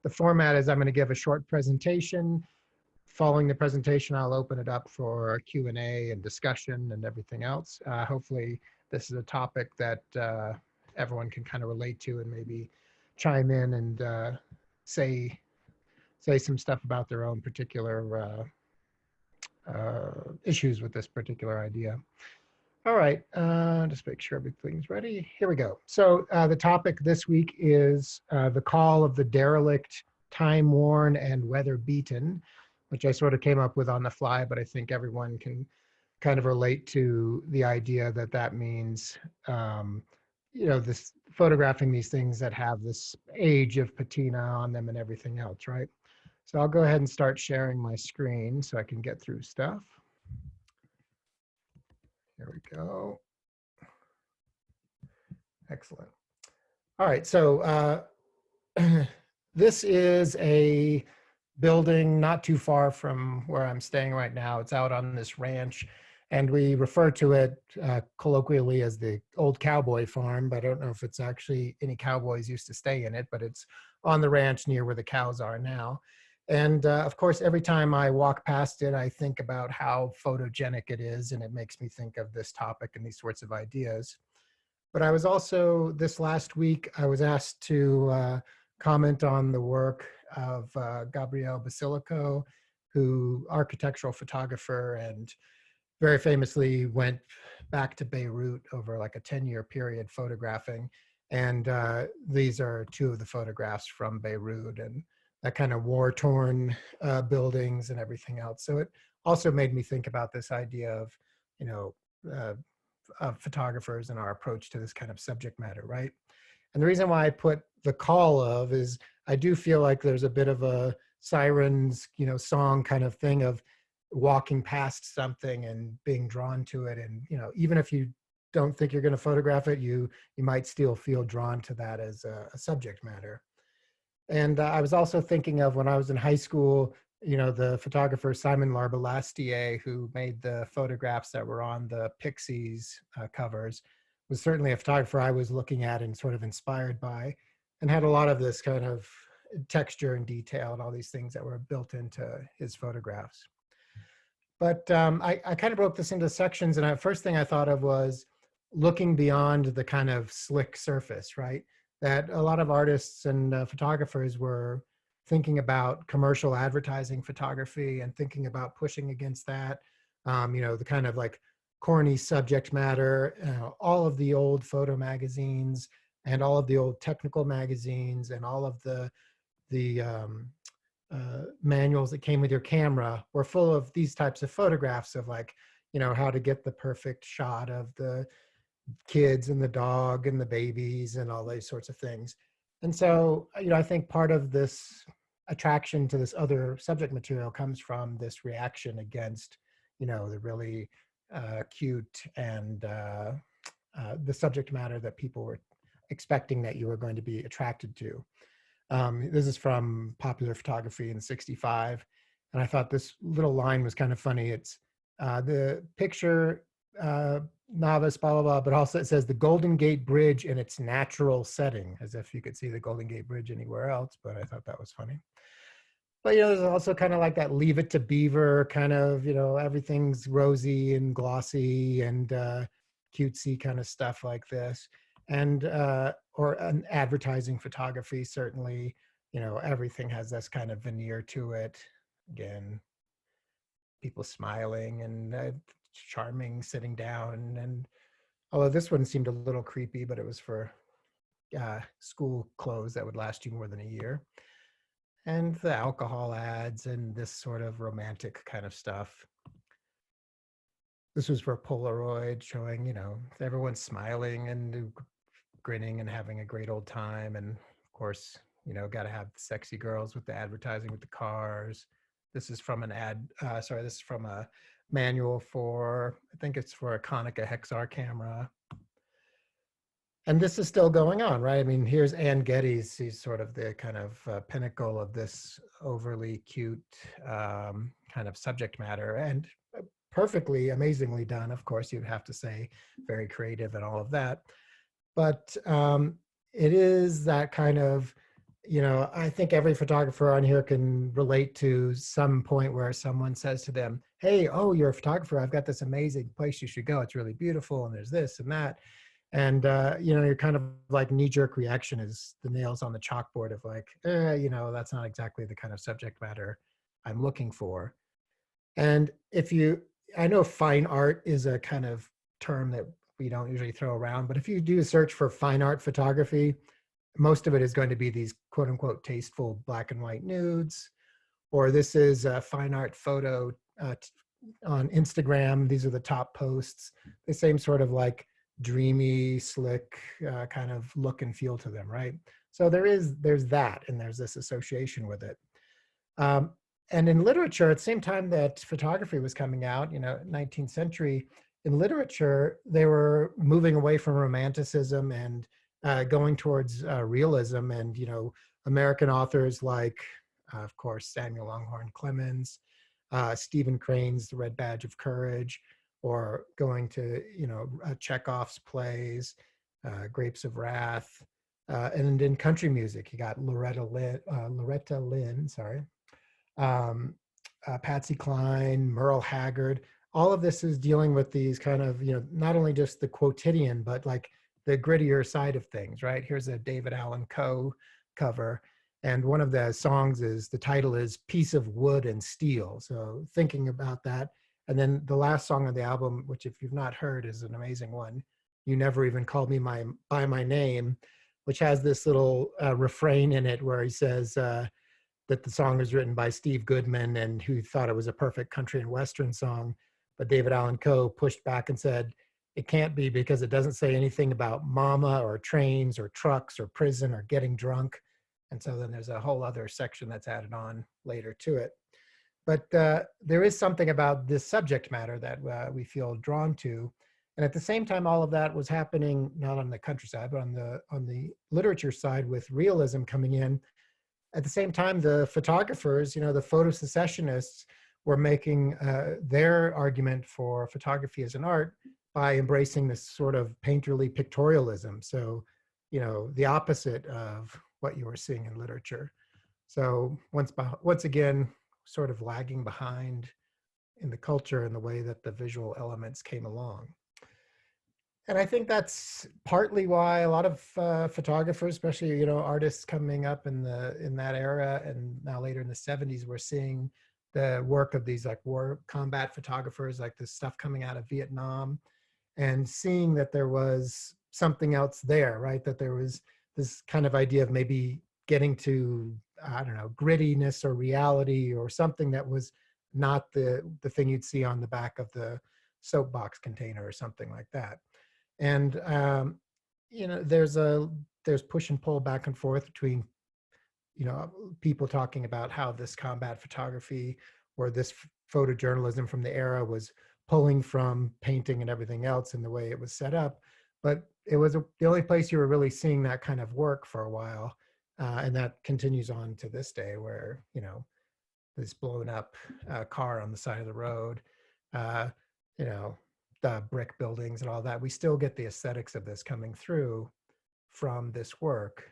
The format is I'm going to give a short presentation. Following the presentation, I'll open it up for Q&A and discussion and everything else. Hopefully, this is a topic that everyone can kind of relate to and maybe chime in and say some stuff about their own particular issues with this particular idea. All right, just make sure everything's ready. Here we go. So the topic this week is the call of the derelict, time-worn, and weather-beaten, which I sort of came up with on the fly, but I think everyone can kind of relate to the idea that that means, this photographing these things that have this age of patina on them and everything else, right? So I'll go ahead and start sharing my screen so I can get through stuff. Here we go. Excellent. All right, so this is a building not too far from where I'm staying right now. It's out on this ranch, and we refer to it colloquially as the old cowboy farm, but I don't know if it's actually any cowboys used to stay in it, but it's on the ranch near where the cows are now. And of course, every time I walk past it, I think about how photogenic it is, and it makes me think of this topic and these sorts of ideas. But I was also, this last week, I was asked to comment on the work of Gabriele Basilico, who architectural photographer and very famously went back to Beirut over like a 10-year period photographing. And these are two of the photographs from Beirut and that kind of war-torn buildings and everything else. So it also made me think about this idea of, of photographers and our approach to this kind of subject matter, right? And the reason why I put the call of is I do feel like there's a bit of a sirens, song kind of thing of walking past something and being drawn to it. And, even if you don't think you're going to photograph it, you might still feel drawn to that as a subject matter. And I was also thinking of when I was in high school, the photographer Simon Larbalestier, who made the photographs that were on the Pixies covers, was certainly a photographer I was looking at and sort of inspired by, and had a lot of this kind of texture and detail and all these things that were built into his photographs. But I kind of broke this into sections, and the first thing I thought of was looking beyond the kind of slick surface, right? That a lot of artists and photographers were thinking about commercial advertising photography and thinking about pushing against that, the kind of like corny subject matter, all of the old photo magazines and all of the old technical magazines and all of the manuals that came with your camera were full of these types of photographs of like, how to get the perfect shot of the kids and the dog and the babies and all these sorts of things. And so, I think part of this attraction to this other subject material comes from this reaction against, the really cute and the subject matter that people were expecting that you were going to be attracted to. This is from Popular Photography in '65. And I thought this little line was kind of funny. It's the picture novice, blah, blah, blah, but also it says the Golden Gate Bridge in its natural setting, as if you could see the Golden Gate Bridge anywhere else, but I thought that was funny. But, there's also kind of like that Leave It to Beaver kind of, everything's rosy and glossy and cutesy kind of stuff like this. And, or an advertising photography, certainly, everything has this kind of veneer to it. Again, people smiling and charming sitting down, and although this one seemed a little creepy, but it was for school clothes that would last you more than a year, and the alcohol ads and this sort of romantic kind of stuff. This was for Polaroid, showing everyone smiling and grinning and having a great old time, and of course got to have the sexy girls with the advertising with the cars. This is from an this is from a manual for, I think it's for a Konica Hexar camera. And this is still going on, right? I mean, here's Ann Geddes. She's sort of the kind of pinnacle of this overly cute kind of subject matter, and perfectly, amazingly done. Of course, you'd have to say very creative and all of that. But it is that kind of I think every photographer on here can relate to some point where someone says to them, "Hey, oh, you're a photographer. I've got this amazing place you should go. It's really beautiful, and there's this and that." And you're kind of like knee-jerk reaction is the nails on the chalkboard of like, that's not exactly the kind of subject matter I'm looking for. And I know fine art is a kind of term that we don't usually throw around, but if you do a search for fine art photography, most of it is going to be these quote unquote tasteful black and white nudes, or this is a fine art photo on Instagram. These are the top posts, the same sort of like dreamy, slick kind of look and feel to them, right? So there's that, and there's this association with it. Um, and in literature, at the same time that photography was coming out, 19th century, in literature, they were moving away from romanticism and going towards realism. And, American authors like, of course, Samuel Langhorne Clemens, Stephen Crane's The Red Badge of Courage, or going to, Chekhov's plays, Grapes of Wrath. And in country music, you got Loretta Lynn, sorry, um, Patsy Cline, Merle Haggard. All of this is dealing with these kind of, not only just the quotidian, but like the grittier side of things, right? Here's a David Allan Coe cover. And one of the songs the title is Piece of Wood and Steel. So thinking about that. And then the last song on the album, which if you've not heard is an amazing one, You Never Even Called Me by My Name, which has this little refrain in it where he says, that the song was written by Steve Goodman and who thought it was a perfect country and western song. But David Allan Coe pushed back and said, it can't be because it doesn't say anything about mama or trains or trucks or prison or getting drunk. And so then there's a whole other section that's added on later to it. But there is something about this subject matter that we feel drawn to. And at the same time, all of that was happening not on the countryside, but on the literature side with realism coming in. At the same time, the photographers, the photo secessionists were making their argument for photography as an art by embracing this sort of painterly pictorialism. So, the opposite of what you were seeing in literature. So once again, sort of lagging behind in the culture and the way that the visual elements came along. And I think that's partly why a lot of photographers, especially artists coming up in that era, and now later in the '70s, we're seeing the work of these like war combat photographers, like this stuff coming out of Vietnam, and seeing that there was something else there, right? That there was this kind of idea of maybe getting to, I don't know, grittiness or reality or something that was not the thing you'd see on the back of the soapbox container or something like that. And there's push and pull back and forth between people talking about how this combat photography or this photojournalism from the era was pulling from painting and everything else in the way it was set up, but it was the only place you were really seeing that kind of work for a while, and that continues on to this day, where this blown up car on the side of the road, uh, you know the brick buildings and all that, we still get the aesthetics of this coming through from this work.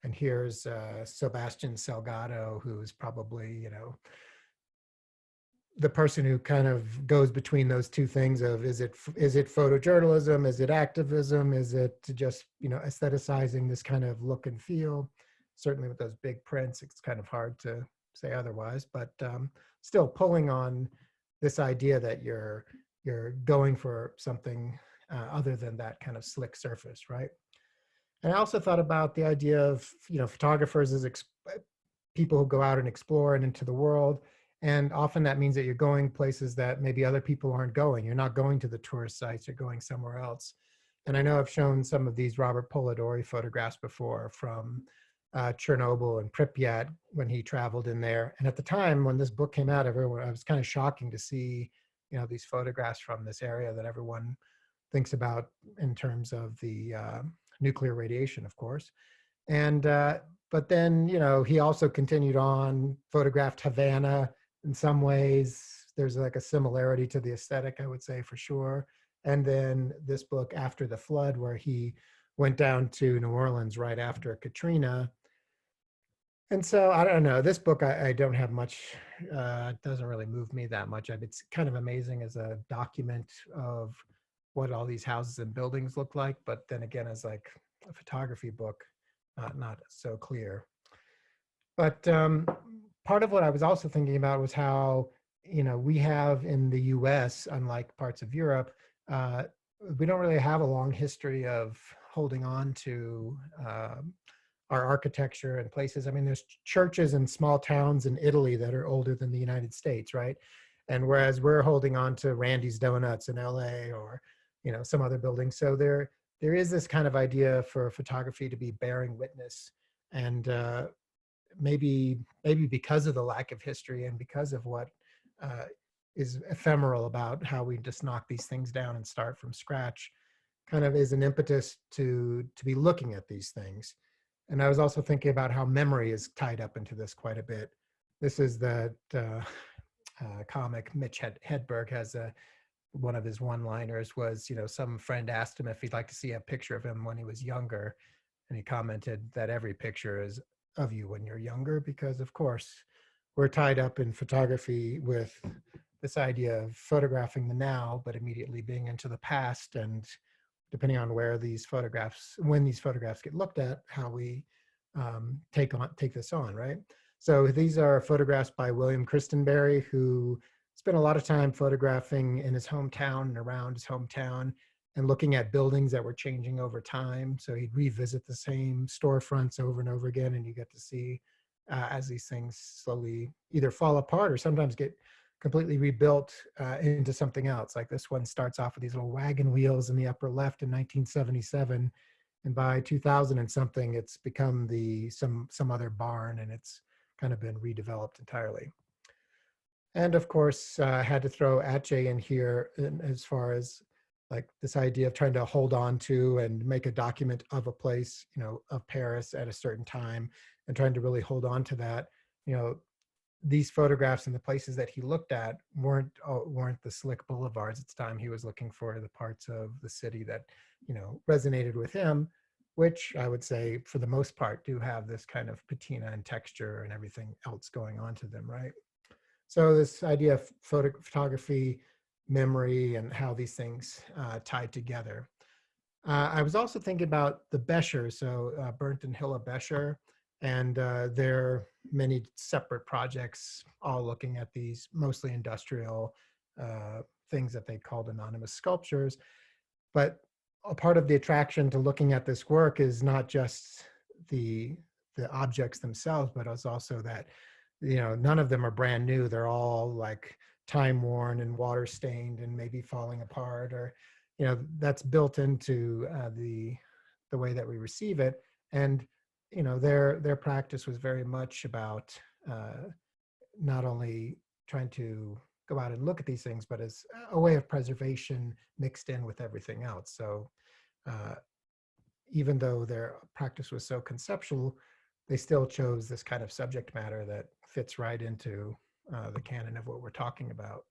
And here's Sebastian Salgado, who's probably, the person who kind of goes between those two things of, is it photojournalism? Is it activism? Is it just, aestheticizing this kind of look and feel? Certainly with those big prints, it's kind of hard to say otherwise, but still pulling on this idea that you're going for something other than that kind of slick surface, right? And I also thought about the idea of, photographers as people who go out and explore and into the world. And often that means that you're going places that maybe other people aren't going. You're not going to the tourist sites, you're going somewhere else. And I know I've shown some of these Robert Polidori photographs before from Chernobyl and Pripyat when he traveled in there. And at the time when this book came out, it was kind of shocking to see, these photographs from this area that everyone thinks about in terms of the nuclear radiation, of course. And but then, he also continued on, photographed Havana in some ways. There's like a similarity to the aesthetic, I would say, for sure. And then this book, After the Flood, where he went down to New Orleans right after Katrina And so I don't know. This book, I don't have much. It doesn't really move me that much. It's kind of amazing as a document of what all these houses and buildings look like, but then again, as like a photography book, not so clear. But part of what I was also thinking about was how, we have in the US, unlike parts of Europe, uh, we don't really have a long history of holding on to our architecture and places. I mean, there's churches in small towns in Italy that are older than the United States, right? And whereas we're holding on to Randy's Donuts in LA or, some other building. So there is this kind of idea for photography to be bearing witness. And maybe because of the lack of history and because of what uh, is ephemeral about how we just knock these things down and start from scratch, kind of is an impetus to be looking at these things. And I was also thinking about how memory is tied up into this quite a bit. This is that comic Mitch Hedberg has one of his one-liners was, some friend asked him if he'd like to see a picture of him when he was younger, and he commented that every picture is of you when you're younger, because of course we're tied up in photography with this idea of photographing the now, but immediately being into the past. And depending on when these photographs get looked at, how we take this on, right? So these are photographs by William Christenberry, who spent a lot of time photographing in his hometown and around his hometown and looking at buildings that were changing over time. So he'd revisit the same storefronts over and over again, and you get to see as these things slowly either fall apart or sometimes get completely rebuilt into something else. Like this one starts off with these little wagon wheels in the upper left in 1977, and by 2000 and something, it's become some other barn, and it's kind of been redeveloped entirely. And of course, I had to throw Atje in here as far as like this idea of trying to hold on to and make a document of a place, of Paris at a certain time, and trying to really hold on to that. You know, these photographs and the places that he looked at weren't the slick boulevards at the time. He was looking for the parts of the city that, resonated with him, which I would say for the most part do have this kind of patina and texture and everything else going on to them, right? So this idea of photography, memory, and how these things tie together. I was also thinking about the Bescher, so Bernd and Hilla Bescher, and their many separate projects, all looking at these mostly industrial things that they called anonymous sculptures. But a part of the attraction to looking at this work is not just the the objects themselves, but it's also that none of them are brand new. They're all like time worn and water stained and maybe falling apart, or that's built into the way that we receive it. And their practice was very much about not only trying to go out and look at these things, but as a way of preservation mixed in with everything else. So uh, even though their practice was so conceptual, they still chose this kind of subject matter that fits right into the canon of what we're talking about.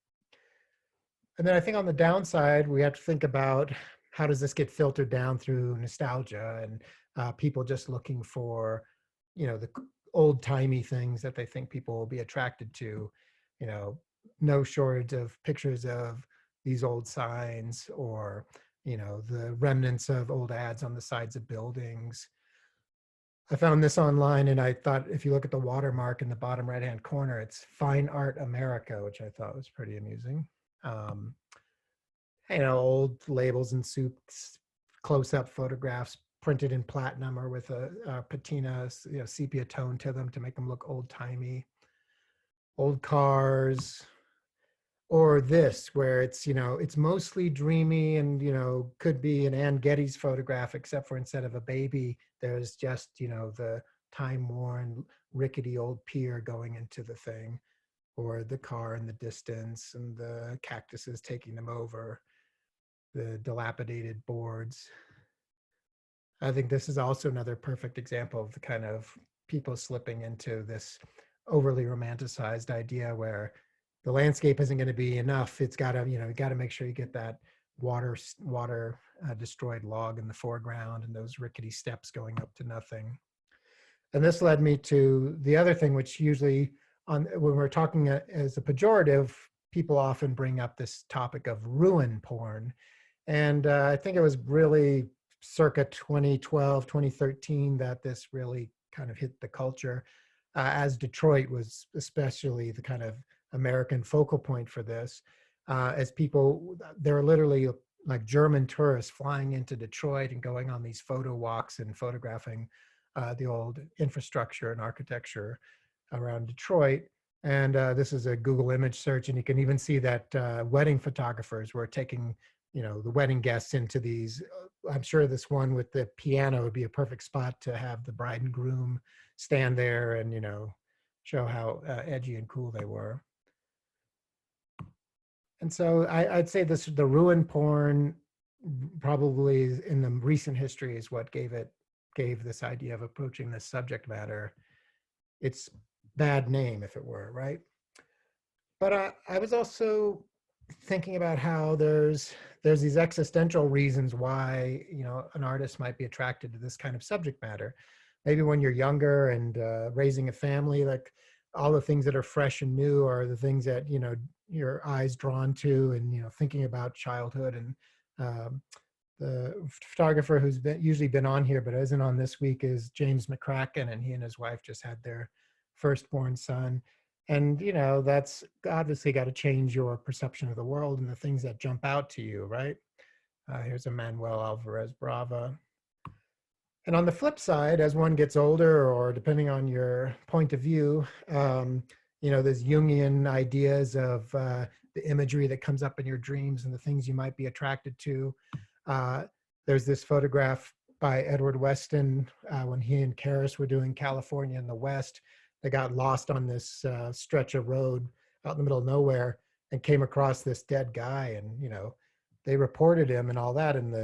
And then I think on the downside, we have to think about how does this get filtered down through nostalgia and people just looking for, the old timey things that they think people will be attracted to. You know, no shortage of pictures of these old signs or, the remnants of old ads on the sides of buildings. I found this online and I thought if you look at the watermark in the bottom right hand corner, it's Fine Art America, which I thought was pretty amusing. Um, Old labels and soups, close up photographs printed in platinum or with a patina, sepia tone to them to make them look old timey. Old cars, or this where it's mostly dreamy and could be an Ann Getty's photograph, except for instead of a baby there's just the time worn rickety old pier going into the thing, or the car in the distance and the cactuses taking them over, the dilapidated boards. I think this is also another perfect example of the kind of people slipping into this overly romanticized idea where the landscape isn't going to be enough. It's got to, you got to make sure you get that water destroyed log in the foreground and those rickety steps going up to nothing. And this led me to the other thing, which usually when we're talking as a pejorative, people often bring up this topic of ruin porn. And I think it was really circa 2012, 2013 that this really kind of hit the culture, as Detroit was especially the kind of American focal point for this. As people, there were literally like German tourists flying into Detroit and going on these photo walks and photographing the old infrastructure and architecture around Detroit. And this is a Google image search, and you can even see that wedding photographers were taking, the wedding guests into these. I'm sure this one with the piano would be a perfect spot to have the bride and groom stand there and, show how edgy and cool they were. And so I'd say the ruin porn probably in the recent history is what gave this idea of approaching this subject matter its bad name, if it were, right? But I was also thinking about how there's these existential reasons why an artist might be attracted to this kind of subject matter. Maybe when you're younger and raising a family, like all the things that are fresh and new are the things that your eyes drawn to, and thinking about childhood. And the photographer who's usually been on here but isn't on this week is James McCracken, and he and his wife just had their firstborn son. And that's obviously got to change your perception of the world and the things that jump out to you, right? Here's Manuel Alvarez Brava. And on the flip side, as one gets older, or depending on your point of view, there's Jungian ideas of the imagery that comes up in your dreams and the things you might be attracted to. There's this photograph by Edward Weston when he and Karis were doing California in the West. They got lost on this stretch of road out in the middle of nowhere and came across this dead guy. And, they reported him and all that, and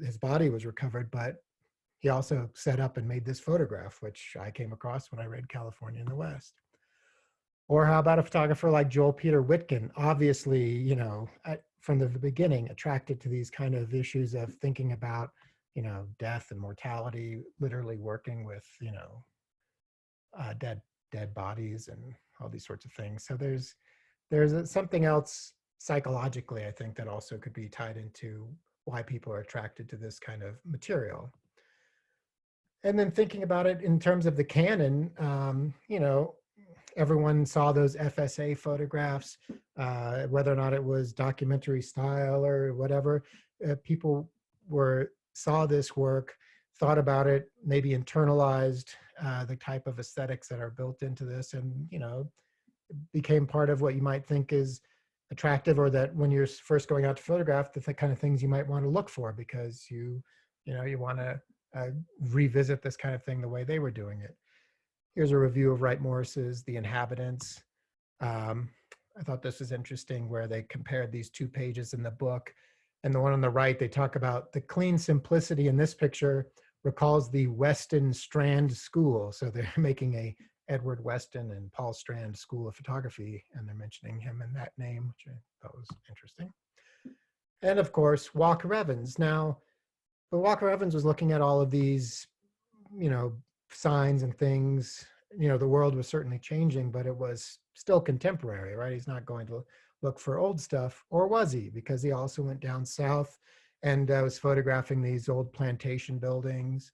his body was recovered, but he also set up and made this photograph, which I came across when I read California in the West. Or how about a photographer like Joel Peter Witkin, obviously, from the beginning, attracted to these kind of issues of thinking about, death and mortality, literally working with, dead bodies and all these sorts of things. So there's something else psychologically, I think, that also could be tied into why people are attracted to this kind of material. And then thinking about it in terms of the canon, everyone saw those FSA photographs, whether or not it was documentary style or whatever. People saw this work, thought about it, maybe internalized the type of aesthetics that are built into this, and became part of what you might think is attractive, or that when you're first going out to photograph, the kind of things you might want to look for, because you want to revisit this kind of thing the way they were doing it. Here's a review of Wright Morris's The Inhabitants. I thought this was interesting, where they compared these two pages in the book. And the one on the right, they talk about the clean simplicity in this picture recalls the Weston Strand School. So they're making a Edward Weston and Paul Strand School of Photography, and they're mentioning him in that name, which I thought was interesting. And of course, Walker Evans. Now, but Walker Evans was looking at all of these, signs and things. The world was certainly changing, but it was still contemporary, right? He's not going to look for old stuff, or was he? Because he also went down south and was photographing these old plantation buildings.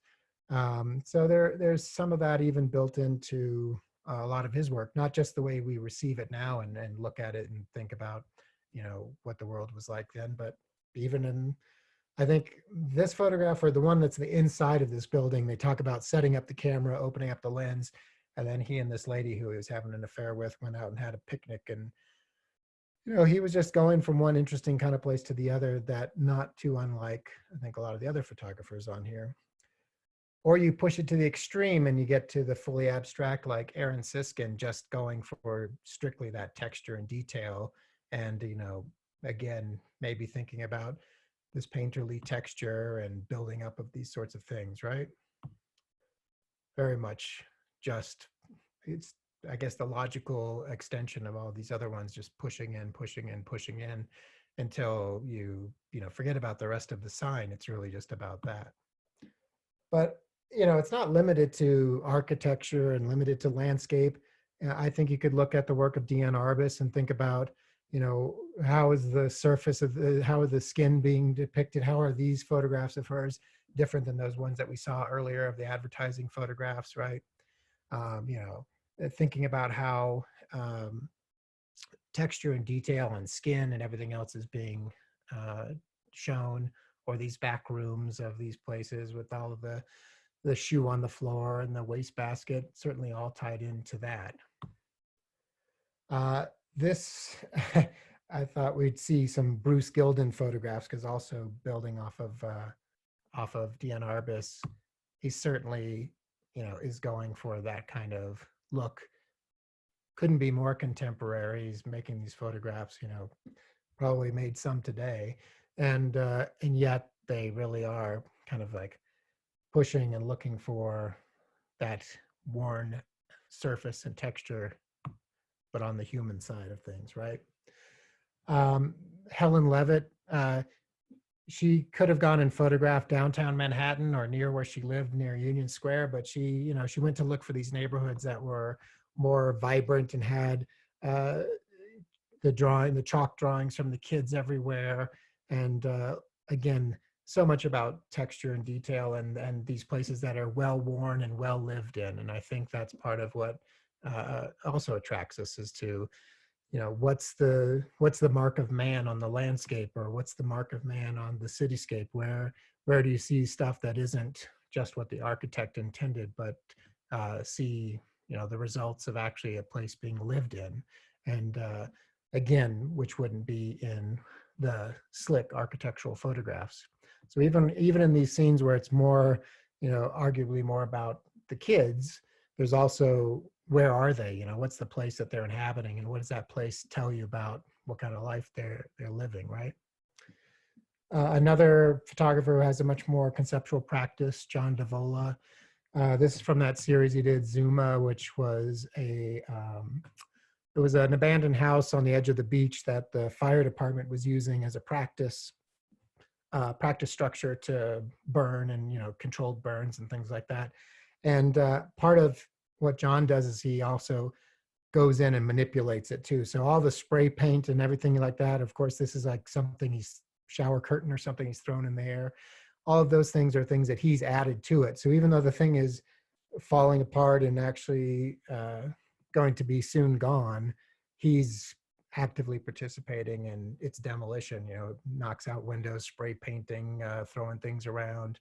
So there's some of that even built into a lot of his work, not just the way we receive it now and look at it and think about, what the world was like then, but even in, I think this photograph, or the one that's the inside of this building, they talk about setting up the camera, opening up the lens, and then he and this lady who he was having an affair with went out and had a picnic. And, he was just going from one interesting kind of place to the other, that not too unlike, I think, a lot of the other photographers on here. Or you push it to the extreme and you get to the fully abstract, like Aaron Siskin, just going for strictly that texture and detail. And, again, maybe thinking about this painterly texture and building up of these sorts of things, right? Very much just, it's, I guess, the logical extension of all these other ones, just pushing in, pushing in, pushing in, until you forget about the rest of the sign. It's really just about that. But it's not limited to architecture and limited to landscape. I think you could look at the work of Diane Arbus and think about, how is the surface of how is the skin being depicted? How are these photographs of hers different than those ones that we saw earlier of the advertising photographs, right? Thinking about how texture and detail and skin and everything else is being uh, shown, or these back rooms of these places with all of the shoe on the floor and the wastebasket, certainly all tied into that. This, I thought we'd see some Bruce Gilden photographs, because also building off of Diane Arbus, he certainly, is going for that kind of look. Couldn't be more contemporary. He's making these photographs, probably made some today, and yet they really are kind of like pushing and looking for that worn surface and texture, but on the human side of things, right? Helen Levitt, she could have gone and photographed downtown Manhattan or near where she lived, near Union Square, but she went to look for these neighborhoods that were more vibrant and had the chalk drawings from the kids everywhere, and again, so much about texture and detail, and these places that are well worn and well lived in. And I think that's part of what also attracts us, is to, what's the mark of man on the landscape, or what's the mark of man on the cityscape? Where do you see stuff that isn't just what the architect intended, but see, the results of actually a place being lived in? And again, which wouldn't be in the slick architectural photographs. So even in these scenes where it's more, arguably more about the kids, there's also, where are they? What's the place that they're inhabiting, and what does that place tell you about what kind of life they're living, right? Another photographer who has a much more conceptual practice, John Davola. This is from that series he did, Zuma, which was it was an abandoned house on the edge of the beach that the fire department was using as a practice structure to burn, and controlled burns and things like that. And part of what John does is he also goes in and manipulates it too. So all the spray paint and everything like that, of course, this is like something he's shower curtain or something he's thrown in there. All of those things are things that he's added to it. So even though the thing is falling apart and actually going to be soon gone, he's actively participating in its demolition, knocks out windows, spray painting, throwing things around.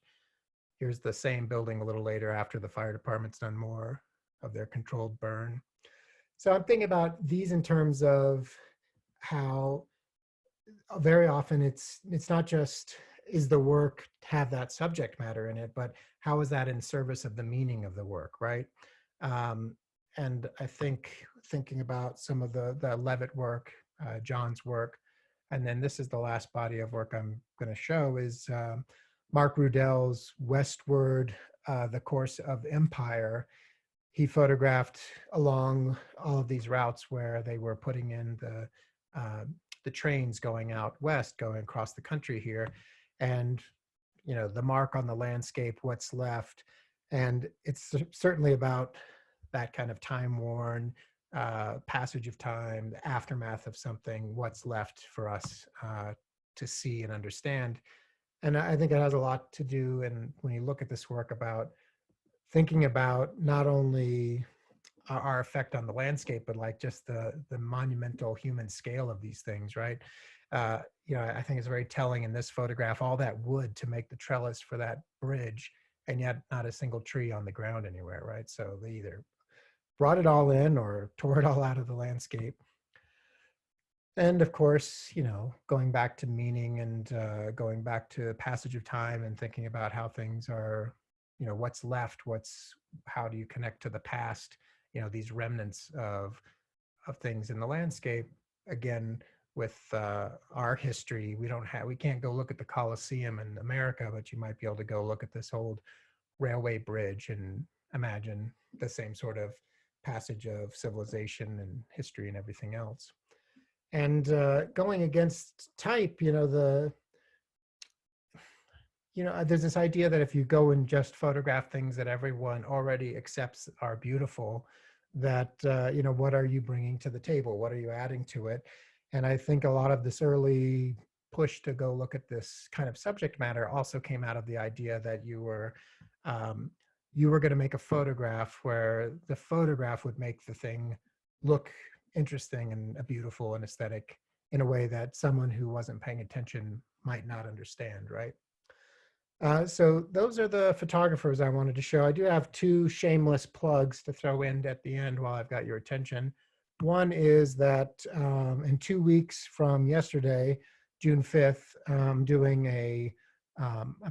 Here's the same building a little later after the fire department's done more of their controlled burn. So I'm thinking about these in terms of how very often it's not just, is the work have that subject matter in it, but how is that in service of the meaning of the work, right? And I think thinking about some of the Levitt work, John's work, and then this is the last body of work I'm going to show, is Mark Rudell's Westward, the Course of Empire. He photographed along all of these routes where they were putting in the trains going out west, going across the country here, and the mark on the landscape, what's left. And it's certainly about that kind of time-worn passage of time, the aftermath of something, what's left for us to see and understand. And I think it has a lot to do, and when you look at this work, about thinking about not only our effect on the landscape, but like just the monumental human scale of these things, right? I think it's very telling in this photograph, all that wood to make the trellis for that bridge, and yet not a single tree on the ground anywhere, right? So they either brought it all in or tore it all out of the landscape. And of course, going back to meaning, and going back to passage of time, and thinking about how things are, what's left, how do you connect to the past, these remnants of things in the landscape. Again, with our history, we can't go look at the Colosseum in America, but you might be able to go look at this old railway bridge and imagine the same sort of passage of civilization and history and everything else. And going against type, there's this idea that if you go and just photograph things that everyone already accepts are beautiful, that, what are you bringing to the table? What are you adding to it? And I think a lot of this early push to go look at this kind of subject matter also came out of the idea that um, you were going to make a photograph where the photograph would make the thing look interesting and beautiful and aesthetic in a way that someone who wasn't paying attention might not understand, right? So those are the photographers I wanted to show. I do have two shameless plugs to throw in at the end while I've got your attention. One is that in 2 weeks from yesterday, June 5th, I'm doing a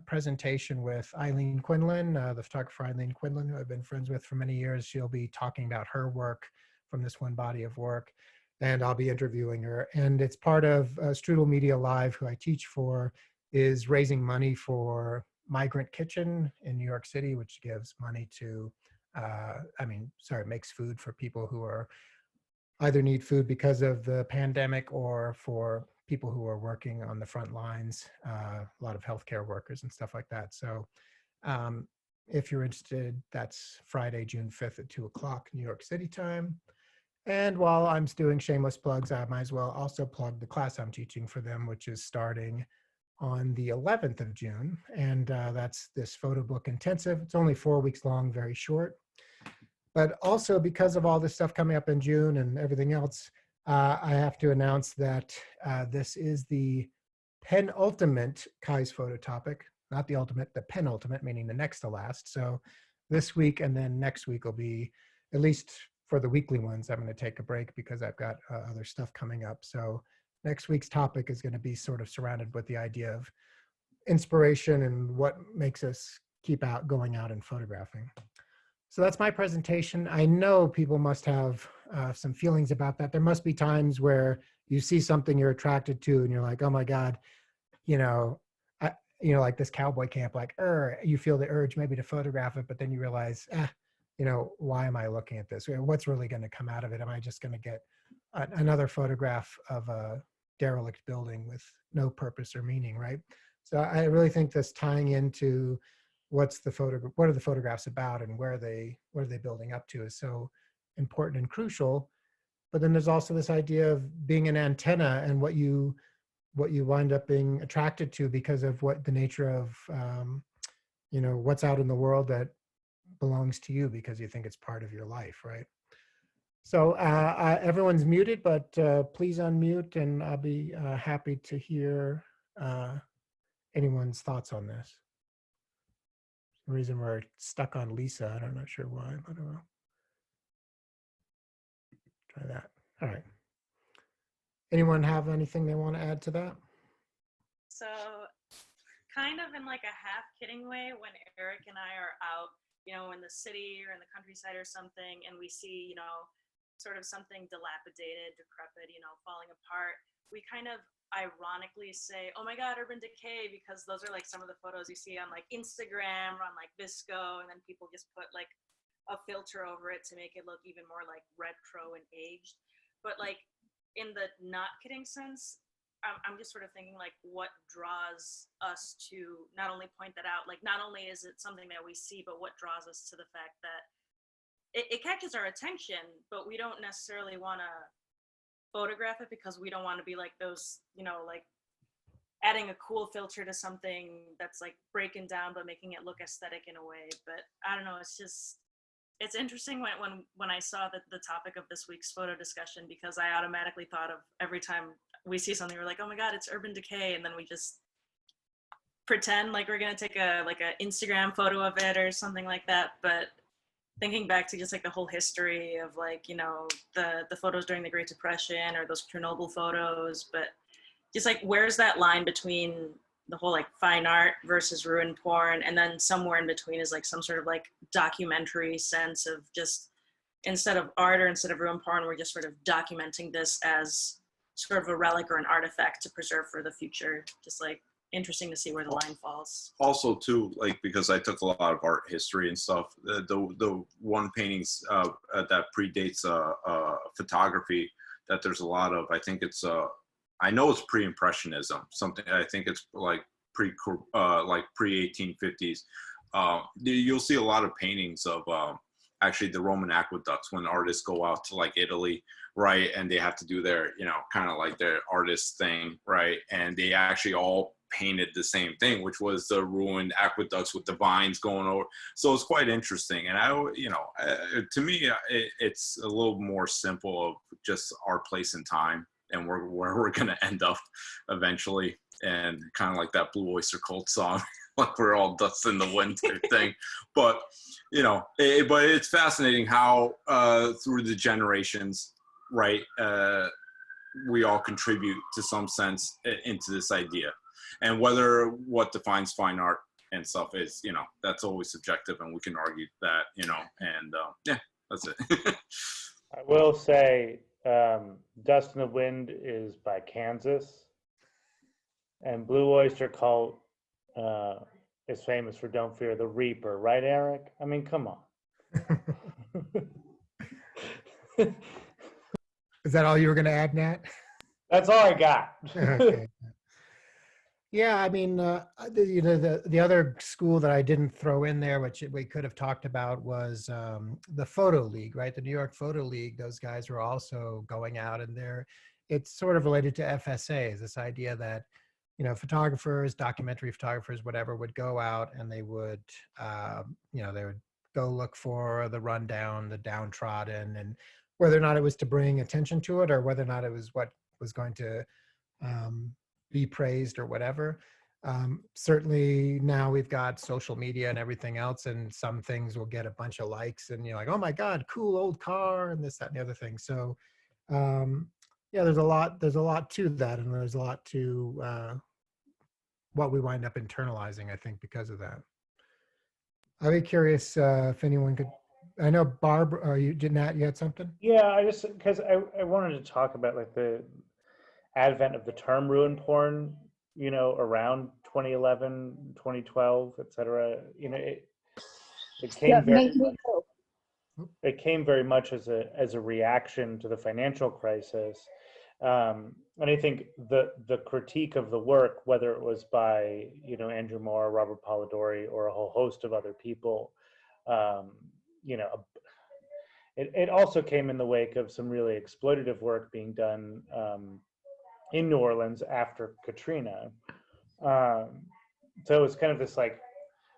presentation with Eileen Quinlan, the photographer Eileen Quinlan, who I've been friends with for many years. She'll be talking about her work from this one body of work, and I'll be interviewing her. And it's part of Strudel Media Live, who I teach for, is raising money for Migrant Kitchen in New York City, which gives money to, makes food for people who are either need food because of the pandemic or for people who are working on the front lines, a lot of healthcare workers and stuff like that. So if you're interested, that's Friday, June 5th at 2 o'clock New York City time. And while I'm doing shameless plugs, I might as well also plug the class I'm teaching for them, which is starting on the 11th of June. And that's this photo book intensive. It's only 4 weeks long, very short. But also because of all this stuff coming up in June and everything else, I have to announce that this is the penultimate Kai's photo topic, not the ultimate, the penultimate, meaning the next to last. So this week and then next week will be, at least for the weekly ones, I'm going to take a break because I've got other stuff coming up. So next week's topic is going to be sort of surrounded with the idea of inspiration and what makes us keep going out and photographing. So that's my presentation. I know people must have some feelings about that. There must be times where you see something you're attracted to and you're like, oh my God, like this cowboy camp, like, you feel the urge maybe to photograph it, but then you realize, why am I looking at this? What's really going to come out of it? Am I just going to get another photograph of a derelict building with no purpose or meaning, right? So I really think this tying into what are the photographs about and what are they building up to is so important and crucial. But then there's also this idea of being an antenna and what you wind up being attracted to because of what the nature of what's out in the world that belongs to you because you think it's part of your life, right? So everyone's muted, but please unmute and I'll be happy to hear anyone's thoughts on this. The reason we're stuck on Lisa, I'm not sure why, but I don't know. Try that. All right. Anyone have anything they want to add to that? So kind of in like a half kidding way, when Eric and I are out, in the city or in the countryside or something, and we see, sort of something dilapidated, decrepit, falling apart, we kind of ironically say, oh my God, urban decay, because those are like some of the photos you see on like Instagram or on like Visco, and then people just put like a filter over it to make it look even more like retro and aged. But like in the not kidding sense, I'm just sort of thinking like what draws us to not only point that out, like not only is it something that we see, but what draws us to the fact that it catches our attention, but we don't necessarily want to photograph it because we don't want to be like those, like adding a cool filter to something that's like breaking down but making it look aesthetic in a way. But I don't know, it's interesting when I saw the topic of this week's photo discussion, because I automatically thought of every time we see something, we're like, oh my God, it's urban decay, and then we just pretend like we're gonna take a Instagram photo of it or something like that. But thinking back to just like the whole history of like, the photos during the Great Depression or those Chernobyl photos, but just like, where's that line between the whole like fine art versus ruin porn? And then somewhere in between is like some sort of like documentary sense of just, instead of art or instead of ruin porn, we're just sort of documenting this as sort of a relic or an artifact to preserve for the future. Just like interesting to see where the line falls. Also too, like, because I took a lot of art history and stuff, the one paintings that predates photography, that there's a lot of, I think it's I know it's pre-impressionism, something, I think it's like like pre-1850s. You'll see a lot of paintings of actually the Roman aqueducts when artists go out to like Italy, right? And they have to do their, kind of like their artist thing, right? And they actually all painted the same thing, which was the ruined aqueducts with the vines going over. So it's quite interesting. And to me, it's a little more simple of just our place in time and where we're going to end up eventually. And kind of like that Blue Oyster Cult song, like we're all dust in the wind type thing. But, but it's fascinating how through the generations, right, we all contribute to some sense into this idea. And whether what defines fine art and stuff is, that's always subjective, and we can argue that, and yeah, that's it. I will say Dust in the Wind is by Kansas, and Blue Oyster Cult is famous for Don't Fear the Reaper, right, Eric? I mean, come on. Is that all you were going to add, Nat? That's all I got. Okay. Yeah, I mean, the other school that I didn't throw in there, which we could have talked about, was the Photo League, right? The New York Photo League. Those guys were also going out, and it's sort of related to FSAs. This idea that photographers, documentary photographers, whatever, would go out and they would, they would go look for the rundown, the downtrodden, and whether or not it was to bring attention to it or whether or not it was what was going to be praised or whatever. Certainly now we've got social media and everything else, and some things will get a bunch of likes and you're like, oh my God, cool old car and this, that, and the other thing. So yeah, there's a lot to that, and there's a lot to what we wind up internalizing, I think, because of that. I'd be curious if anyone could. I know Barb, Nat, you had something? Yeah, because I wanted to talk about like the advent of the term ruin porn, around 2011, 2012, et cetera. It came it came very much as a reaction to the financial crisis. And I think the critique of the work, whether it was by, Andrew Moore, Robert Polidori, or a whole host of other people, it also came in the wake of some really exploitative work being done in New Orleans after Katrina. So it's kind of this like,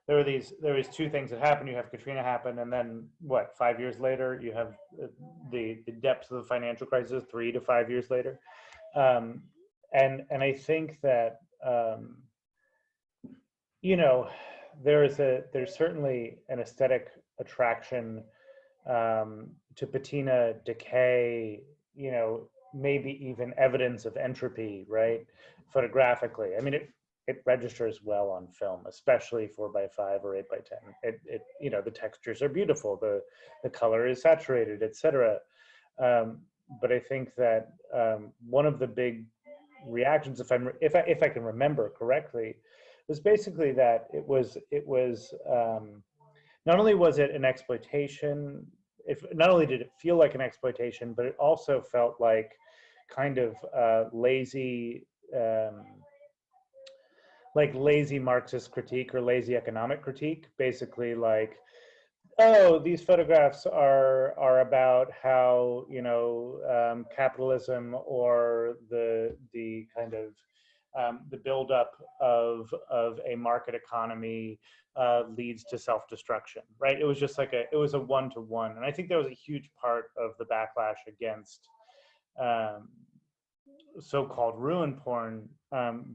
there was two things that happened. You have Katrina happen, and then 5 years later, you have the depths of the financial crisis 3 to 5 years later. And I think that, there's certainly an aesthetic attraction to patina, decay, maybe even evidence of entropy, right? Photographically. I mean, it registers well on film, especially 4x5 or 8x10. The textures are beautiful, the color is saturated, etc. But I think that one of the big reactions, if I can remember correctly, was basically that it was not only was it an exploitation, not only did it feel like an exploitation, but it also felt like kind of lazy Marxist critique or lazy economic critique, basically like, oh, these photographs are about how capitalism or the kind of the buildup of a market economy leads to self-destruction, right? It was just like it was a one-to-one, and I think that was a huge part of the backlash against so-called ruin porn,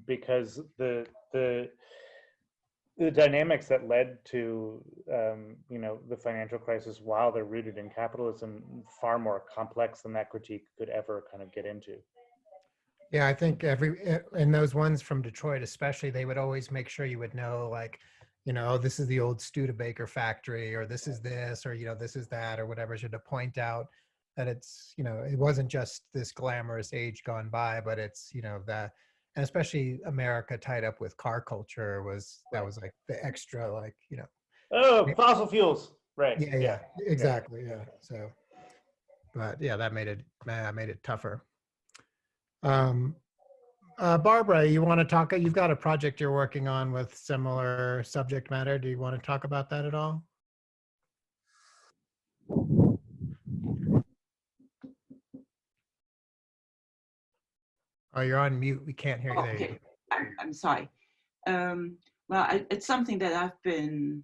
because the dynamics that led to the financial crisis, while they're rooted in capitalism, far more complex than that critique could ever kind of get into. Yeah, I think in those ones from Detroit especially, they would always make sure you would know, like, this is the old Studebaker factory, or this is this, or this is that, or whatever, so to point out that it's it wasn't just this glamorous age gone by, but it's that. And especially America tied up with car culture was like the extra, like, oh, fossil fuels, right? Yeah, exactly. Yeah. So, but yeah, that made it tougher. Barbara, you want to talk? You've got a project you're working on with similar subject matter. Do you want to talk about that at all? Oh, you're on mute. We can't hear you. Oh, There you okay. I'm sorry. Well, it's something that I've been,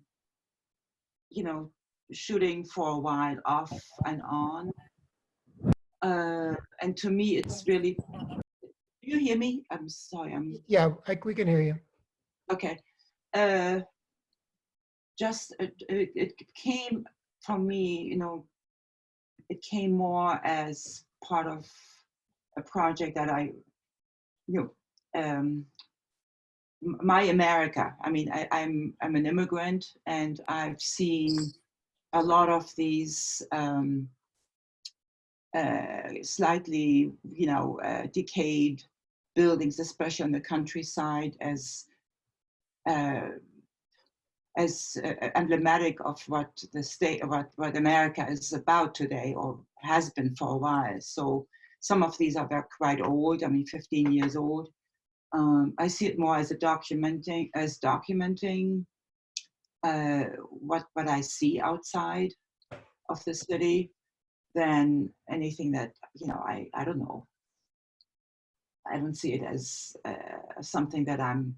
shooting for a while, off and on. And to me, it's really. Do you hear me? I'm sorry. Yeah, we can hear you. Okay. Just it came from me, it came more as part of a project that my America. I mean, I'm an immigrant, and I've seen a lot of these slightly, decayed buildings, especially on the countryside, as emblematic of what the state, what America is about today, or has been for a while. So some of these are quite old. I mean, 15 years old. I see it more as documenting what I see outside of the city than anything that I don't know. I don't see it as something that I'm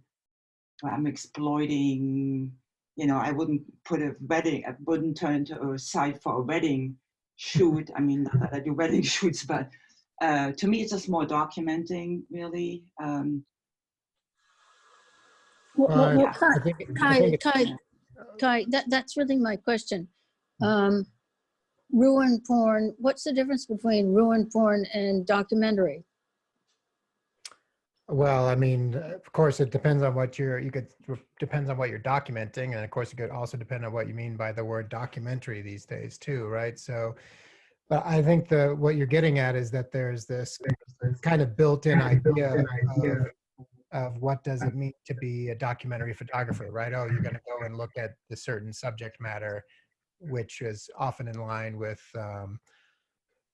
exploiting. I wouldn't I wouldn't turn into a site for a wedding shoot. I mean, not that I do wedding shoots, but to me, it's just more documenting, really. Well, Yeah. Kai, that's really my question. Ruin porn, what's the difference between ruin porn and documentary? Well, I mean, of course, it depends on what depends on what you're documenting. And of course, it could also depend on what you mean by the word documentary these days too, right? So, but I think what you're getting at is that there's this kind of built-in idea of what does it mean to be a documentary photographer, right? Oh, you're going to go and look at the certain subject matter, which is often in line with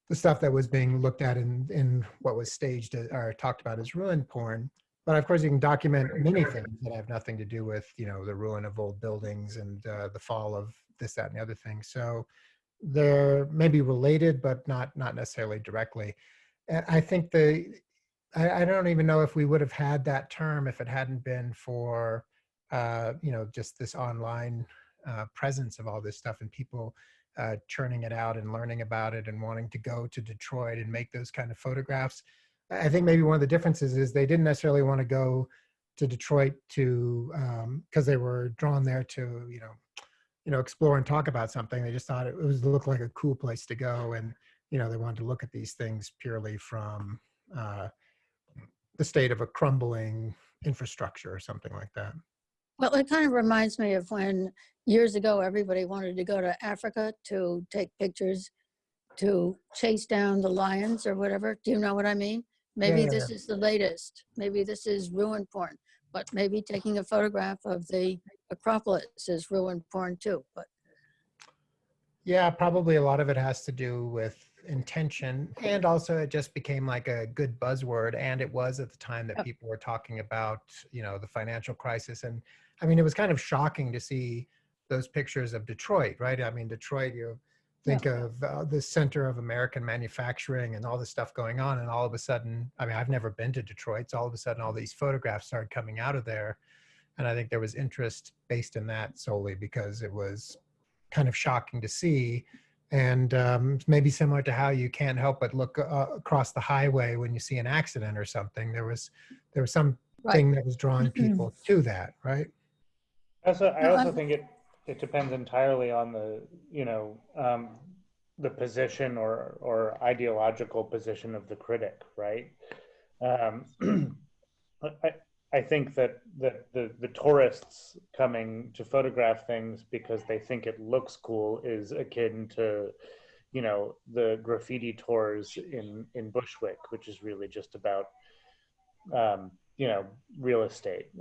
the stuff that was being looked at in what was staged or talked about as ruin porn. But of course, you can document many things that have nothing to do with, the ruin of old buildings and the fall of this, that, and the other thing. So they're maybe related, but not necessarily directly. And I think I don't even know if we would have had that term if it hadn't been for, just this online presence of all this stuff and people churning it out and learning about it and wanting to go to Detroit and make those kind of photographs. I think maybe one of the differences is they didn't necessarily want to go to Detroit because they were drawn there to, explore and talk about something. They just thought it looked like a cool place to go. And, they wanted to look at these things purely from the state of a crumbling infrastructure or something like that. Well, it kind of reminds me of when years ago, everybody wanted to go to Africa to take pictures, to chase down the lions or whatever. Do you know what I mean? Maybe this is the latest. Maybe this is ruin porn, but maybe taking a photograph of the Acropolis is ruin porn too. But yeah, probably a lot of it has to do with intention, and also it just became like a good buzzword, and it was at the time that people were talking about the financial crisis. And I mean, it was kind of shocking to see those pictures of Detroit, right? I mean, Detroit, you think of the center of American manufacturing and all this stuff going on, and all of a sudden, I mean, I've never been to Detroit, so all of a sudden all these photographs started coming out of there. And I think there was interest based in that solely because it was kind of shocking to see. And maybe similar to how you can't help but look across the highway when you see an accident or something. There was some thing that was drawing people to that, right? I also think it depends entirely on the position or ideological position of the critic, right? I think that the tourists coming to photograph things because they think it looks cool is akin to, the graffiti tours in Bushwick, which is really just about, real estate,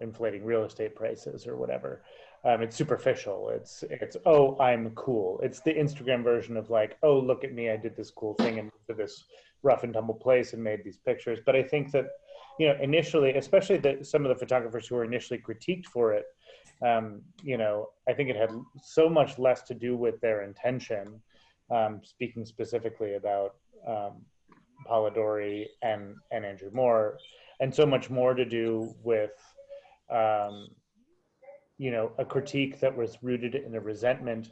inflating real estate prices or whatever. It's superficial. It's oh, I'm cool. It's the Instagram version of like, oh, look at me, I did this cool thing and moved to this rough and tumble place and made these pictures. But I think that, you know, initially, especially some of the photographers who were initially critiqued for it, you know, I think it had so much less to do with their intention, speaking specifically about Polidori and Andrew Moore, and so much more to do with, you know, a critique that was rooted in a resentment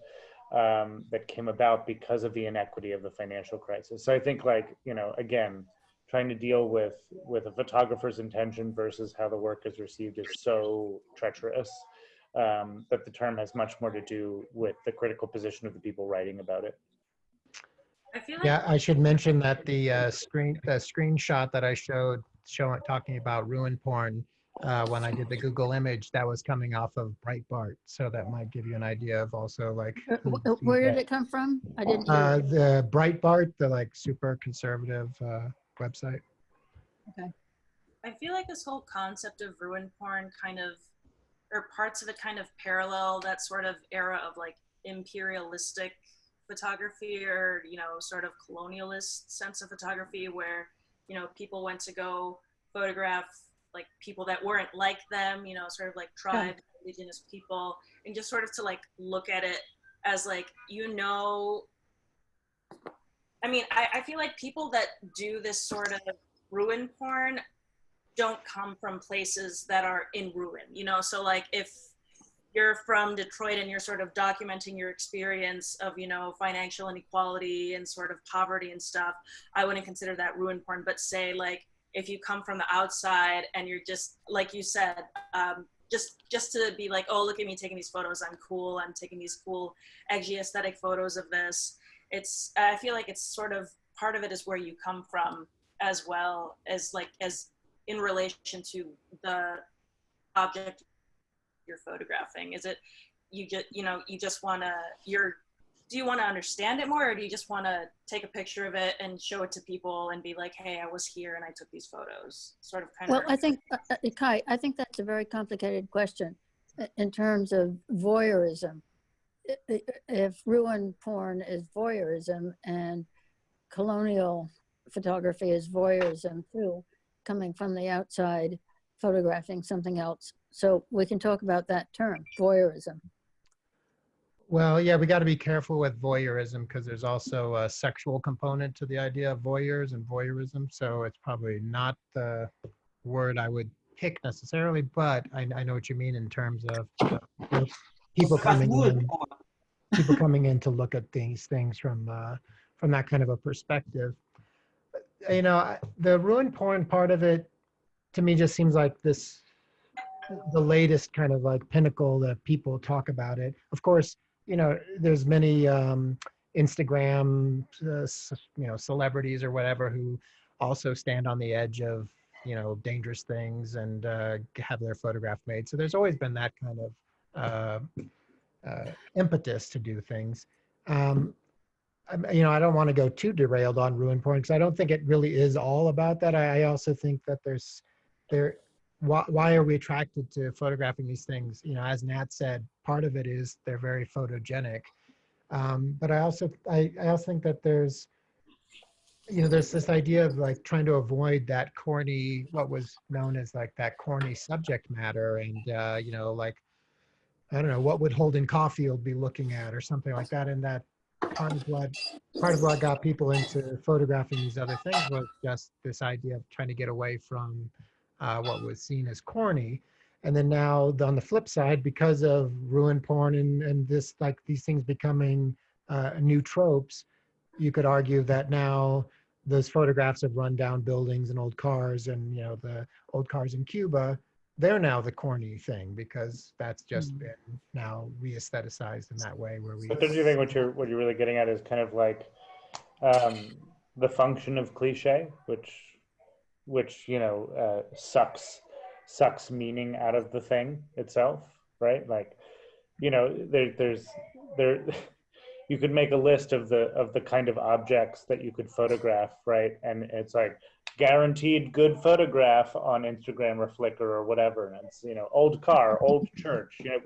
that came about because of the inequity of the financial crisis. So I think, like, you know, again, trying to deal with a photographer's intention versus how the work is received is so treacherous that the term has much more to do with the critical position of the people writing about it. I feel like Yeah, I should mention that the screenshot that I showed talking about ruin porn when I did the Google image, that was coming off of Breitbart, so that might give you an idea of also like who Where did that. it come from? I didn't hear. The Breitbart, the like super conservative website. Okay. I feel like this whole concept of ruin porn kind of, or parts of it kind of parallel that sort of era of like imperialistic photography, or, you know, sort of colonialist sense of photography, where, you know, people went to go photograph like people that weren't like them, you know, sort of like tribes, indigenous people, and just sort of to like look at it as like, you know, I mean, I feel like people that do this sort of ruin porn don't come from places that are in ruin, you know? So like if you're from Detroit and you're sort of documenting your experience of, you know, financial inequality and sort of poverty and stuff, I wouldn't consider that ruin porn. But say like, if you come from the outside and you're just, like you said, just to be like, oh, look at me taking these photos, I'm cool, I'm taking these cool, edgy aesthetic photos of this. It's, I feel like it's sort of, part of it is where you come from, as well as like, as in relation to the object you're photographing. Is it, you just, you know, you just want to, do you want to understand it more, or do you just want to take a picture of it and show it to people and be like, hey, I was here and I took these photos, sort of kind Well, of? I think, Kai, I think that's a very complicated question in terms of voyeurism. If ruin porn is voyeurism and colonial photography is voyeurism too, coming from the outside, photographing something else. So we can talk about that term, voyeurism. Well, yeah, we got to be careful with voyeurism because there's also a sexual component to the idea of voyeurs and voyeurism. So it's probably not the word I would pick necessarily, but I know what you mean in terms of, you know, people coming in to look at these things from that kind of a perspective. You know, the ruin porn part of it to me just seems like this, the latest kind of like pinnacle that people talk about it. Of course, you know, there's many Instagram, you know, celebrities or whatever who also stand on the edge of, you know, dangerous things and have their photograph made. So there's always been that kind of impetus to do things. You know, I don't want to go too derailed on ruin porn because I don't think it really is all about that. I also think that why are we attracted to photographing these things? You know, as Nat said, part of it is they're very photogenic. But I also think that there's, you know, there's this idea of like trying to avoid that corny, what was known as like that corny subject matter. And, you know, like, I don't know, what would Holden Caulfield be looking at or something like that. And that part of what got people into photographing these other things was just this idea of trying to get away from what was seen as corny. And then now on the flip side, because of ruin porn and this, like these things becoming new tropes, you could argue that now those photographs of rundown buildings and old cars and, you know, the old cars in Cuba, they're now the corny thing because that's just been now re-aestheticized in that way where we. But don't you think what you're really getting at is kind of like the function of cliche, which you know sucks meaning out of the thing itself, right? Like, you know, there you could make a list of the kind of objects that you could photograph, right? And it's like guaranteed good photograph on Instagram or Flickr or whatever. And it's, you know, old car, old church. You know,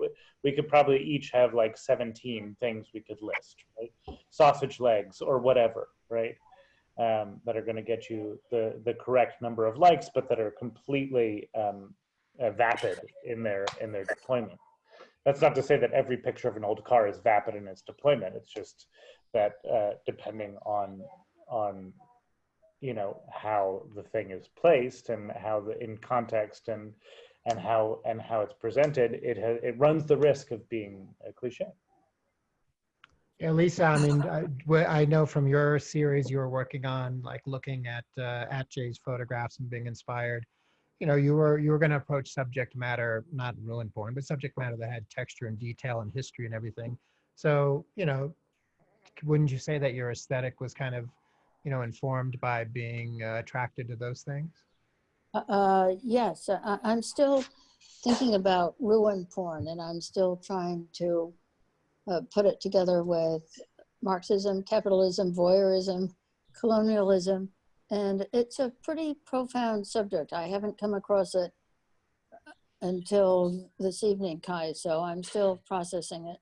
we could probably each have like 17 things we could list, right? Sausage legs or whatever, right? that are going to get you the correct number of likes, but that are completely vapid in their deployment. That's not to say that every picture of an old car is vapid in its deployment. It's just that depending on how the thing is placed and how in context and how it's presented, it runs the risk of being a cliche. Yeah, Lisa, I mean, I know from your series you were working on, like looking at Jay's photographs and being inspired. You were going to approach subject matter, not ruin porn, but subject matter that had texture and detail and history and everything. So, wouldn't you say that your aesthetic was kind of, informed by being attracted to those things? Yes, I'm still thinking about ruin porn, and I'm still trying to put it together with Marxism, capitalism, voyeurism, colonialism, and it's a pretty profound subject. I haven't come across it until this evening, Kai, so I'm still processing it.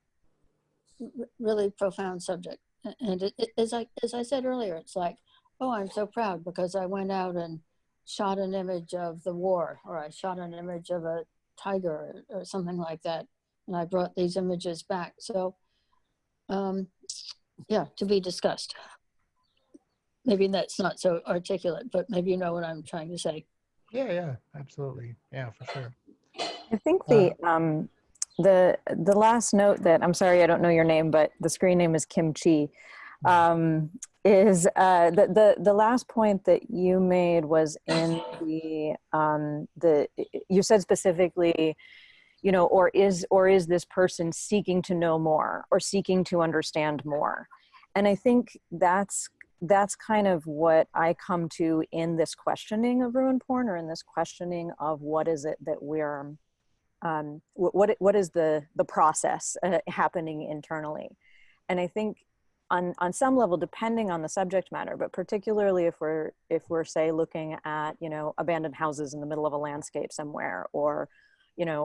Really profound subject. And as I said earlier, it's like, oh, I'm so proud because I went out and shot an image of the war, or I shot an image of a tiger or something like that. And I brought these images back. So yeah, to be discussed. Maybe that's not so articulate, but maybe you know what I'm trying to say. Yeah, absolutely. Yeah, for sure. I think the last note that, I'm sorry, I don't know your name, but the screen name is Kimchi, is the last point that you made was in you said specifically, or is this person seeking to know more or seeking to understand more? And I think that's kind of what I come to in this questioning of ruin porn, or in this questioning of what is it that we're, what is the process happening internally. And I think on some level, depending on the subject matter, but particularly if we're say looking at, abandoned houses in the middle of a landscape somewhere, or,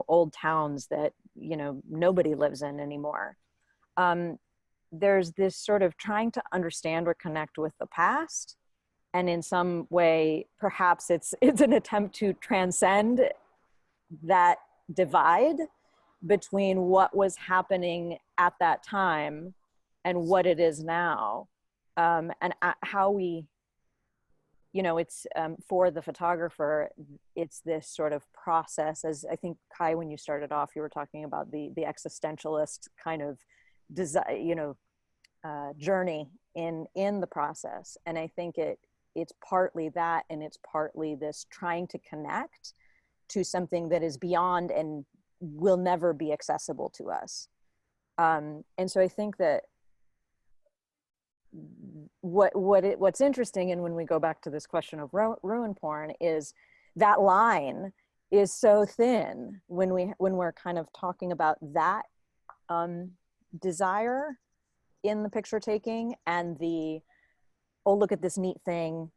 old towns that, nobody lives in anymore. There's this sort of trying to understand or connect with the past. And in some way, perhaps it's an attempt to transcend that divide between what was happening at that time and what it is now. And how we, it's for the photographer, it's this sort of process, as I think, Kai, when you started off, you were talking about the existentialist kind of journey in the process. And I think it's partly that, and it's partly this trying to connect to something that is beyond and will never be accessible to us. And so I think that what's interesting, and when we go back to this question of ruin porn, is that line is so thin when we're kind of talking about that desire in the picture taking, and oh, look at this neat thing,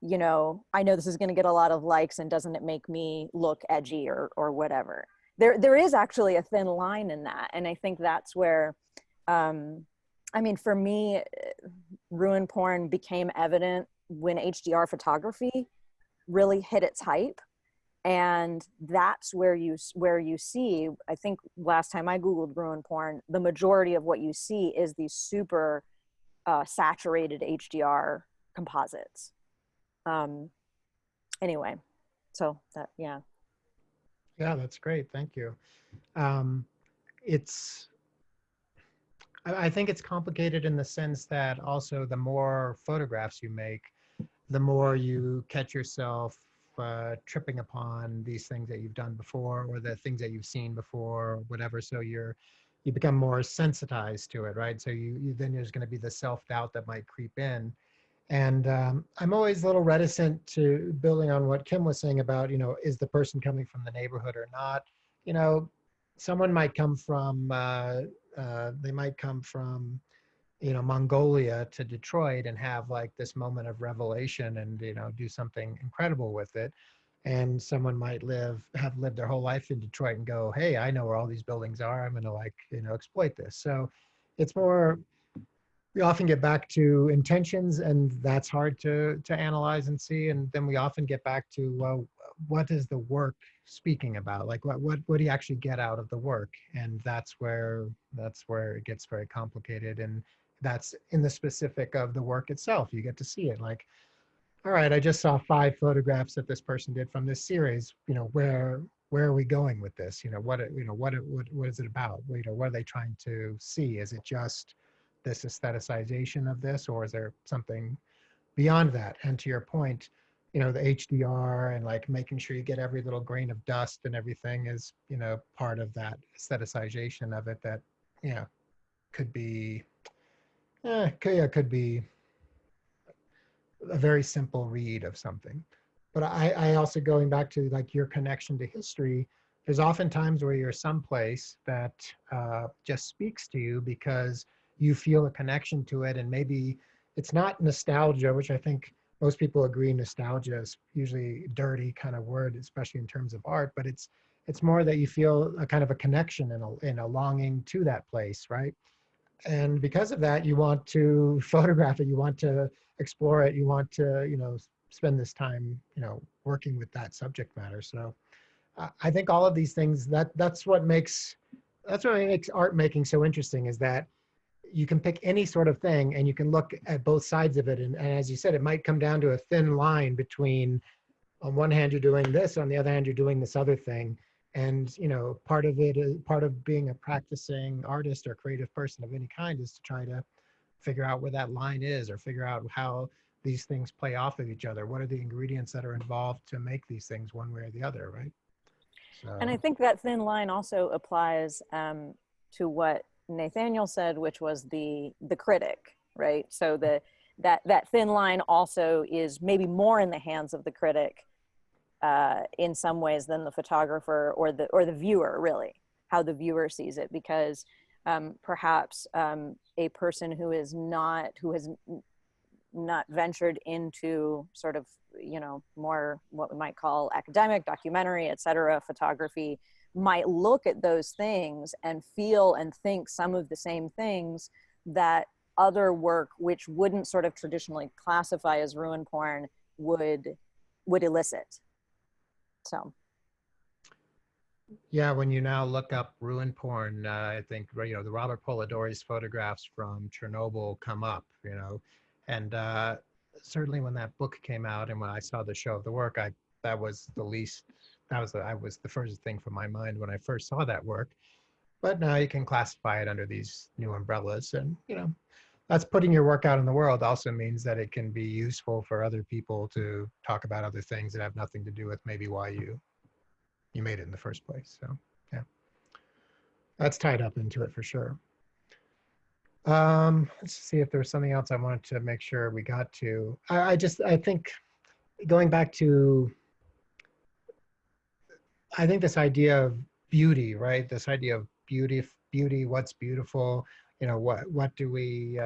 I know this is going to get a lot of likes, and doesn't it make me look edgy or whatever. There is actually a thin line in that. And I think that's where, for me, ruin porn became evident when HDR photography really hit its hype. And that's where you see, I think last time I Googled ruin porn, the majority of what you see is these super saturated HDR composites. Anyway, so that, yeah. Yeah, that's great. Thank you. I think it's complicated in the sense that also the more photographs you make, the more you catch yourself tripping upon these things that you've done before, or the things that you've seen before, or whatever. So you become more sensitized to it, right? So you then there's going to be the self-doubt that might creep in. And I'm always a little reticent to, building on what Kim was saying about, is the person coming from the neighborhood or not? Someone might come from, Mongolia to Detroit and have like this moment of revelation and, do something incredible with it. And someone might have lived their whole life in Detroit and go, hey, I know where all these buildings are. I'm going to exploit this. So it's more, we often get back to intentions, and that's hard to analyze and see. And then we often get back to, well, what is the work speaking about? Like what do you actually get out of the work? And that's where it gets very complicated. And that's in the specific of the work itself. You get to see it. Like, all right, I just saw 5 photographs that this person did from this series. Where are we going with this? What is it about? What are they trying to see? Is it just this aestheticization of this, or is there something beyond that? And to your point, the HDR and like making sure you get every little grain of dust and everything is, part of that aestheticization of it that, could be, could be a very simple read of something. But I also, going back to like your connection to history, there's often times where you're someplace that just speaks to you because you feel a connection to it. And maybe it's not nostalgia, which I think most people agree nostalgia is usually a dirty kind of word, especially in terms of art, but it's more that you feel a kind of a connection and a longing to that place, right? And because of that, you want to photograph it, you want to explore it, you want to, spend this time, working with that subject matter. So I think all of these things, that's what makes art making so interesting, is that you can pick any sort of thing and you can look at both sides of it. And as you said, it might come down to a thin line between, on one hand, you're doing this, on the other hand, you're doing this other thing. And, part of it is, part of being a practicing artist or creative person of any kind, is to try to figure out where that line is, or figure out how these things play off of each other. What are the ingredients that are involved to make these things one way or the other, right? So. And I think that thin line also applies to what Nathaniel said, which was the critic, right? So that thin line also is maybe more in the hands of the critic in some ways than the photographer or the viewer, really, how the viewer sees it, because perhaps a person who has not ventured into sort of, more what we might call academic, documentary, et cetera, photography, might look at those things and feel and think some of the same things that other work, which wouldn't sort of traditionally classify as ruin porn, would elicit. So. Yeah, when you now look up ruin porn, I think, the Robert Polidori's photographs from Chernobyl come up, and certainly when that book came out and when I saw the show of the work, that was the first thing from my mind when I first saw that work. But now you can classify it under these new umbrellas, and that's putting your work out in the world. Also means that it can be useful for other people to talk about other things that have nothing to do with maybe why you made it in the first place. So yeah, that's tied up into it for sure. Let's see if there's something else I wanted to make sure we got to. I think going back to, I think this idea of beauty, right? This idea of beauty, what's beautiful, what do we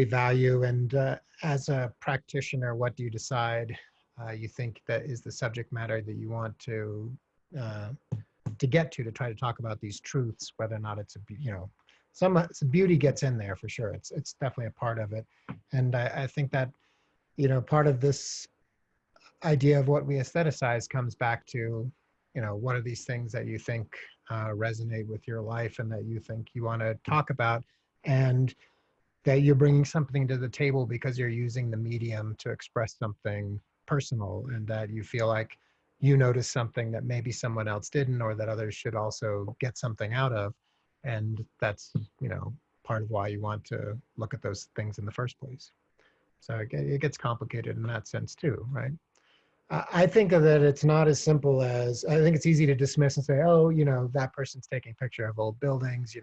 value? And as a practitioner, what do you decide you think that is the subject matter that you want to get to try to talk about these truths, whether or not it's some beauty gets in there for sure. It's definitely a part of it. And I think that, part of this idea of what we aestheticize comes back to, what are these things that you think resonate with your life and that you think you want to talk about, and that you're bringing something to the table because you're using the medium to express something personal, and that you feel like you noticed something that maybe someone else didn't, or that others should also get something out of. And that's, part of why you want to look at those things in the first place. So it gets complicated in that sense too, right? I think of it, it's not as simple as, I think it's easy to dismiss and say, oh, that person's taking a picture of old buildings,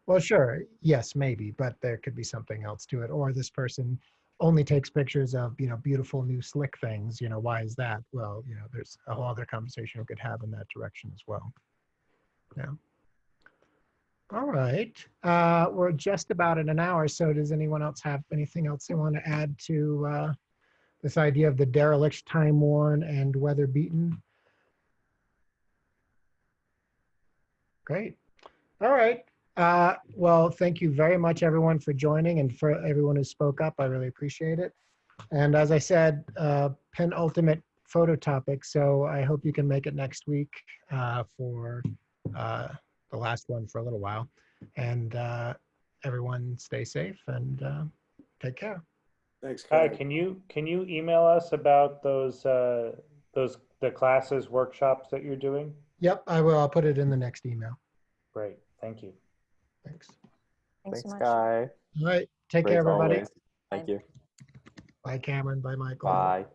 well, sure, yes, maybe, but there could be something else to it. Or this person only takes pictures of, beautiful new slick things, why is that? Well, there's a whole other conversation we could have in that direction as well. Yeah. All right, we're just about at an hour. So does anyone else have anything else they want to add to this idea of the derelict, time-worn, and weather-beaten? Great. All right. Well, thank you very much, everyone, for joining, and for everyone who spoke up. I really appreciate it. And as I said, penultimate photo topic. So I hope you can make it next week for the last one for a little while. And everyone stay safe and take care. Thanks, Kai, Kai. can you email us about the classes, workshops that you're doing? Yep, I will. I'll put it in the next email. Great, thank you. Thanks. Thanks so much. Kai. All right. Take Great care, as everybody. always. Thank you. Bye, Cameron. Bye, Michael. Bye.